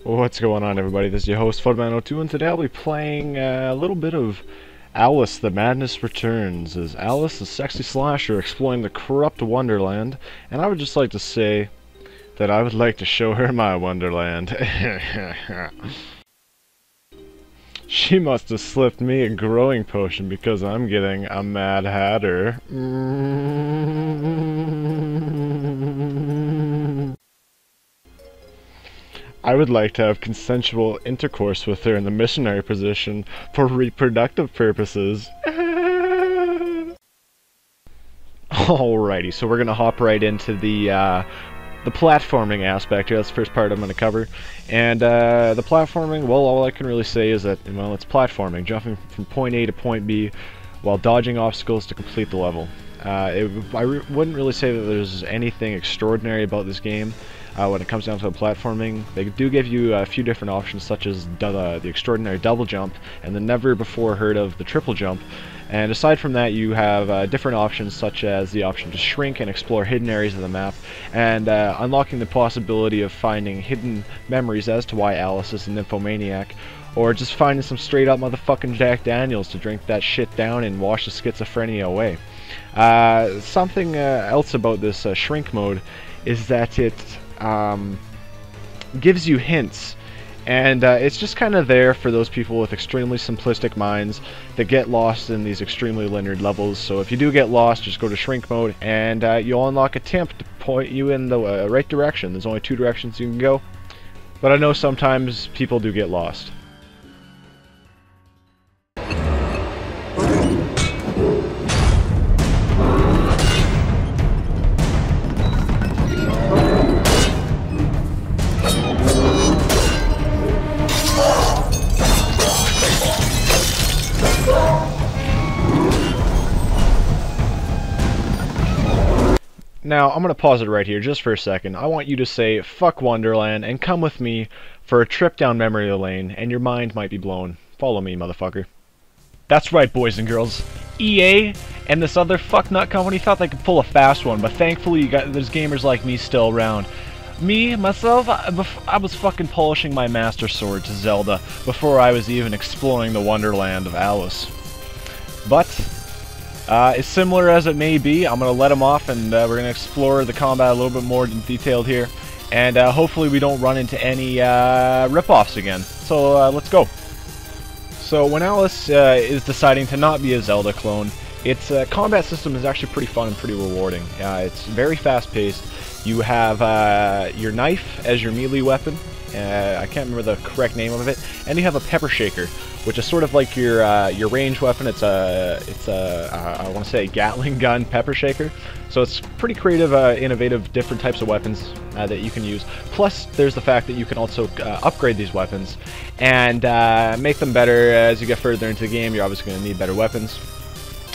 What's going on, everybody? This is your host, Fudman02, and today I'll be playing a little bit of Alice, the Madness Returns, as Alice, a sexy slasher, exploring the corrupt Wonderland, and I would just like to say that I would like to show her my Wonderland. She must have slipped me a growing potion because I'm getting a Mad Hatter. I would like to have consensual intercourse with her in the missionary position for reproductive purposes. Alrighty, so we're gonna hop right into the platforming aspect here. That's the first part I'm gonna cover. And the platforming, well, all I can really say is that, well, it's platforming, jumping from point A to point B while dodging obstacles to complete the level. I wouldn't really say that there's anything extraordinary about this game. When it comes down to the platforming, they do give you a few different options, such as the extraordinary double jump and the never before heard of the triple jump. And aside from that, you have different options, such as the option to shrink and explore hidden areas of the map, and unlocking the possibility of finding hidden memories as to why Alice is a nymphomaniac, or just finding some straight up motherfucking Jack Daniels to drink that shit down and wash the schizophrenia away. Something else about this shrink mode is that it gives you hints, and it's just kind of there for those people with extremely simplistic minds that get lost in these extremely linear levels. So if you do get lost, just go to shrink mode and you'll unlock a temp to point you in the right direction. There's only two directions you can go, but I know sometimes people do get lost. Now, I'm going to pause it right here just for a second. I want you to say, fuck Wonderland, and come with me for a trip down memory lane, and your mind might be blown. Follow me, motherfucker. That's right, boys and girls. EA and this other fucknut company thought they could pull a fast one, but thankfully there's gamers like me still around. Me, myself, I was fucking polishing my Master Sword to Zelda before I was even exploring the Wonderland of Alice. But as similar as it may be, I'm going to let them off, and we're going to explore the combat a little bit more detailed here, and hopefully we don't run into any rip-offs again. So let's go. So when Alice is deciding to not be a Zelda clone, its combat system is actually pretty fun and pretty rewarding. It's very fast-paced. You have your knife as your melee weapon. I can't remember the correct name of it, and you have a pepper shaker, which is sort of like your range weapon. It's a I want to say Gatling gun pepper shaker. So it's pretty creative, innovative, different types of weapons that you can use. Plus, there's the fact that you can also upgrade these weapons and make them better as you get further into the game. You're obviously going to need better weapons.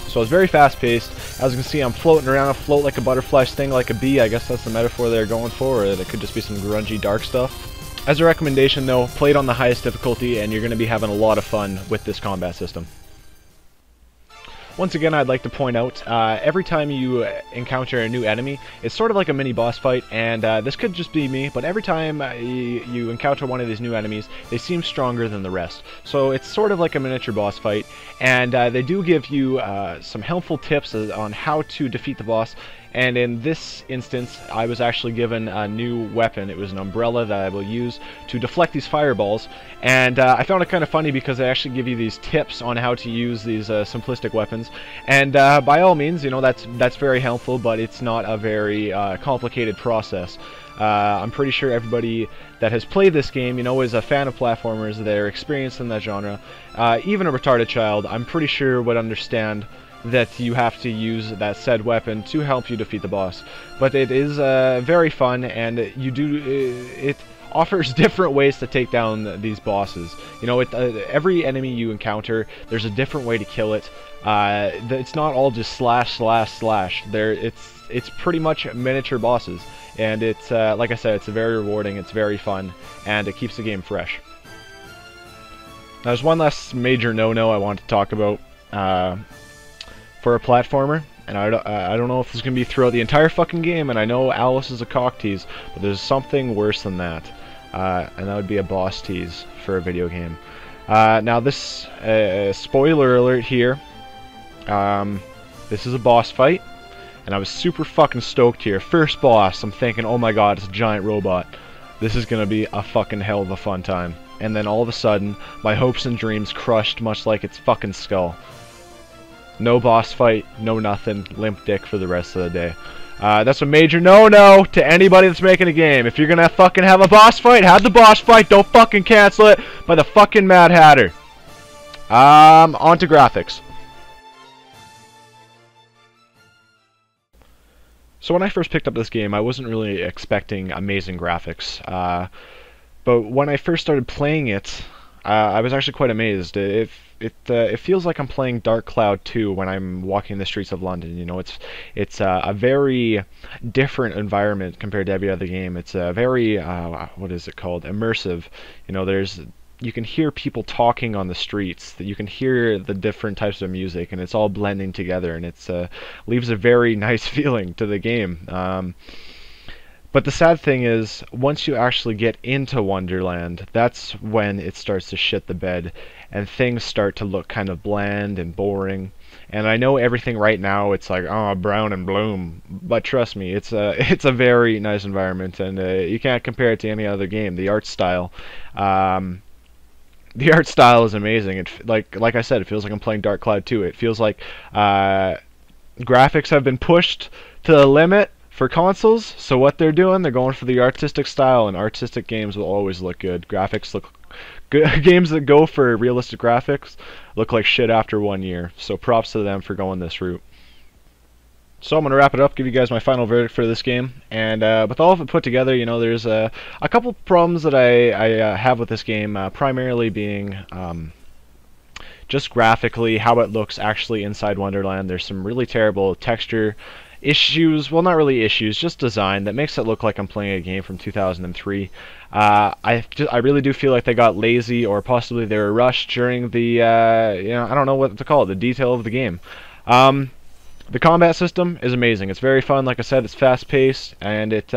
So it's very fast-paced. As you can see, I'm floating around. I float like a butterfly, sting like a bee. I guess that's the metaphor they're going for, or it could just be some grungy, dark stuff. As a recommendation, though, play it on the highest difficulty, and you're going to be having a lot of fun with this combat system. Once again, I'd like to point out, every time you encounter a new enemy, it's sort of like a mini boss fight, and this could just be me, but every time you encounter one of these new enemies, they seem stronger than the rest. So it's sort of like a miniature boss fight, and they do give you some helpful tips on how to defeat the boss. And in this instance, I was actually given a new weapon. It was an umbrella that I will use to deflect these fireballs. And I found it kind of funny because they actually give you these tips on how to use these simplistic weapons. And by all means, you know, that's very helpful, but it's not a very complicated process. I'm pretty sure everybody that has played this game, you know, is a fan of platformers. They're experienced in that genre. Even a retarded child, I'm pretty sure, would understand that you have to use that said weapon to help you defeat the boss. But it is very fun, and it offers different ways to take down these bosses. You know, every enemy you encounter, there's a different way to kill it. It's not all just slash slash slash. It's pretty much miniature bosses, and it's like I said, it's very rewarding, it's very fun, and it keeps the game fresh. Now, there's one last major no-no I want to talk about for a platformer, and I don't know if this is going to be throughout the entire fucking game, and I know Alice is a cock tease, but there's something worse than that. and that would be a boss tease for a video game. Now this, spoiler alert here, this is a boss fight, and I was super fucking stoked here. First boss, I'm thinking, oh my god, it's a giant robot. This is gonna be a fucking hell of a fun time. And then all of a sudden, my hopes and dreams crushed much like its fucking skull. No boss fight, no nothing, limp dick for the rest of the day. That's a major no-no to anybody that's making a game. If you're gonna fucking have a boss fight, have the boss fight, don't fucking cancel it by the fucking Mad Hatter. On to graphics. So when I first picked up this game, I wasn't really expecting amazing graphics. But when I first started playing it, I was actually quite amazed. It feels like I'm playing Dark Cloud 2 when I'm walking the streets of London. You know, it's a very different environment compared to every other game. It's a very what is it called? Immersive. You know, you can hear people talking on the streets. That you can hear the different types of music, and it's all blending together, and it's leaves a very nice feeling to the game. But the sad thing is, once you actually get into Wonderland, that's when it starts to shit the bed, and things start to look kind of bland and boring. And I know everything right now, it's like, oh, brown and bloom, but trust me, it's a very nice environment, and you can't compare it to any other game. The art style, is amazing. Like I said, it feels like I'm playing Dark Cloud 2. It feels like graphics have been pushed to the limit for consoles, so what they're doing, they're going for the artistic style, and artistic games will always look good. Graphics look good. Games that go for realistic graphics look like shit after 1 year, so props to them for going this route. So I'm going to wrap it up, give you guys my final verdict for this game, and with all of it put together, you know, there's a couple problems that I have with this game, primarily being just graphically, how it looks actually inside Wonderland. There's some really terrible texture issues, well, not really issues, just design that makes it look like I'm playing a game from 2003. I really do feel like they got lazy, or possibly they were rushed during the, you know, I don't know what to call it, the detail of the game. The combat system is amazing. It's very fun. Like I said, it's fast-paced, and it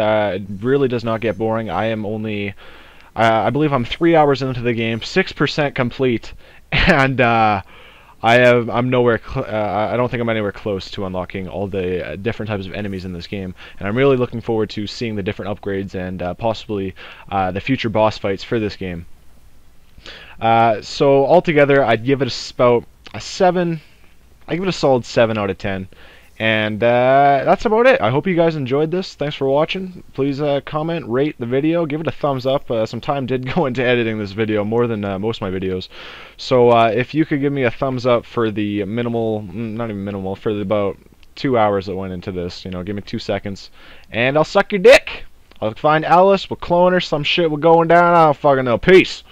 really does not get boring. I am only, I believe I'm 3 hours into the game, 6% complete, and I'm nowhere. I don't think I'm anywhere close to unlocking all the different types of enemies in this game, and I'm really looking forward to seeing the different upgrades and possibly the future boss fights for this game. So altogether, I'd give it about a 7. I give it a solid 7 out of 10. And that's about it. I hope you guys enjoyed this. Thanks for watching. Please comment, rate the video, give it a thumbs up. Some time did go into editing this video, more than most of my videos. So if you could give me a thumbs up for the minimal, not even minimal, for the about 2 hours that went into this, you know, give me 2 seconds, and I'll suck your dick. I'll find Alice, we'll clone her, some shit will going down, I don't fucking know. Peace.